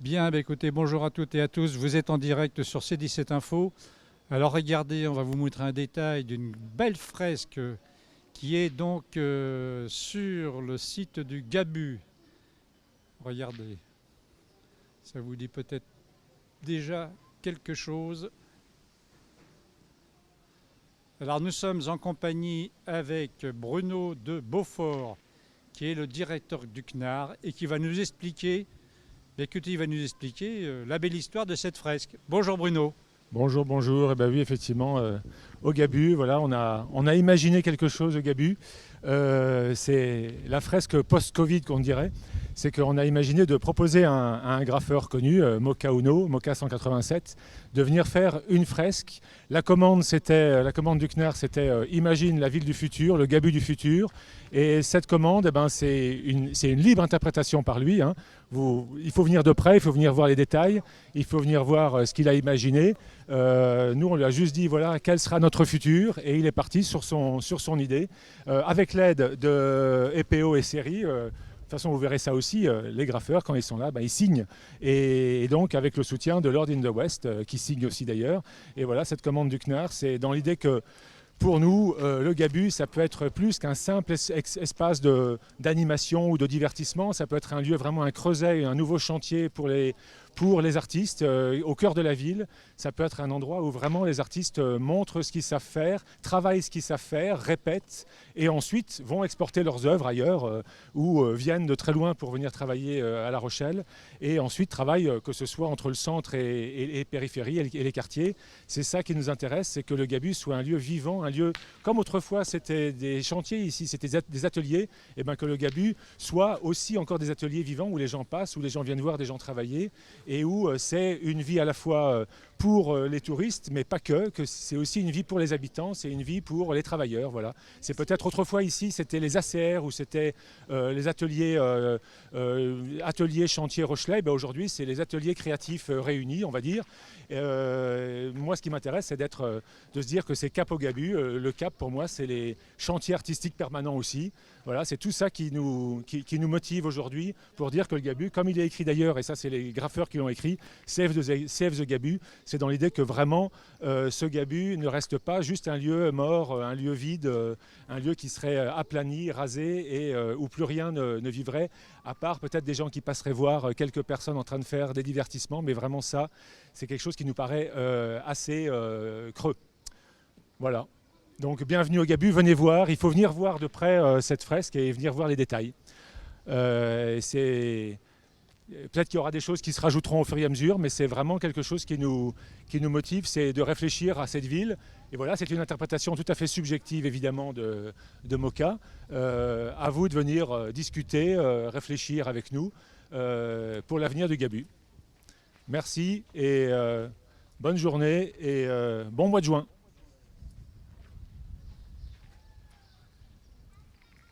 Bien, bah écoutez, bonjour à toutes et à tous. Vous êtes en direct sur C17 Info. Alors regardez, on va vous montrer un détail d'une belle fresque qui est donc sur le site du Gabu. Regardez, ça vous dit peut-être déjà quelque chose. Alors nous sommes en compagnie avec Bruno de Beaufort, qui est le directeur du CNAR et qui va nous expliquer, écoutez, il va nous expliquer la belle histoire de cette fresque. Bonjour Bruno. Bonjour, bonjour. Eh ben oui, effectivement, au Gabu, voilà, on a imaginé quelque chose au Gabu. C'est la fresque post-Covid qu'on dirait. C'est qu'on a imaginé de proposer à un graffeur connu, Moka Uno, Moka 187, de venir faire une fresque. La commande du CNAR, c'était Imagine la ville du futur, le Gabu du futur. Et cette commande, eh ben, c'est une libre interprétation par lui, hein. Il faut venir de près, il faut venir voir les détails, il faut venir voir ce qu'il a imaginé. Nous, on lui a juste dit, voilà, quel sera notre futur, et il est parti sur son idée, avec l'aide de EPO et Série. De toute façon, vous verrez ça aussi, les graffeurs, quand ils sont là, ils signent. Et donc, avec le soutien de Lord in the West, qui signe aussi d'ailleurs. Et voilà, cette commande du CNAR, c'est dans l'idée que pour nous, le Gabu, ça peut être plus qu'un simple espace d'animation ou de divertissement. Ça peut être un lieu, vraiment un creuset, un nouveau chantier pour les artistes au cœur de la ville. Ça peut être un endroit où vraiment les artistes montrent ce qu'ils savent faire, travaillent ce qu'ils savent faire, répètent et ensuite vont exporter leurs œuvres ailleurs ou viennent de très loin pour venir travailler à La Rochelle et ensuite travaillent que ce soit entre le centre et périphérie et les quartiers. C'est ça qui nous intéresse, c'est que le Gabu soit un lieu vivant, un lieu comme autrefois c'était des chantiers, ici c'était des ateliers, et bien que le Gabu soit aussi encore des ateliers vivants où les gens passent, où les gens viennent voir des gens travailler et où c'est une vie à la fois pour les touristes, mais pas que c'est aussi une vie pour les habitants, c'est une vie pour les travailleurs. Voilà. C'est peut-être autrefois ici, c'était les ACR ou c'était les ateliers chantiers Rochelet. Ben aujourd'hui, c'est les ateliers créatifs réunis, on va dire. Moi, ce qui m'intéresse, c'est de se dire que c'est Cap au Gabu. Le Cap, pour moi, c'est les chantiers artistiques permanents aussi. Voilà, c'est tout ça qui nous motive aujourd'hui pour dire que le Gabu, comme il est écrit d'ailleurs, et ça c'est les graffeurs qui l'ont écrit, Save the Gabu, c'est dans l'idée que vraiment ce Gabu ne reste pas juste un lieu mort, un lieu vide, un lieu qui serait aplani, rasé et où plus rien ne vivrait, à part peut-être des gens qui passeraient voir quelques personnes en train de faire des divertissements, mais vraiment ça, c'est quelque chose qui nous paraît assez creux. Voilà. Donc bienvenue au Gabu, venez voir, il faut venir voir de près cette fresque et venir voir les détails. Peut-être qu'il y aura des choses qui se rajouteront au fur et à mesure, mais c'est vraiment quelque chose qui nous motive, c'est de réfléchir à cette ville. Et voilà, c'est une interprétation tout à fait subjective évidemment de Moka. À vous de venir discuter, réfléchir avec nous pour l'avenir du Gabu. Merci et bonne journée et bon mois de juin.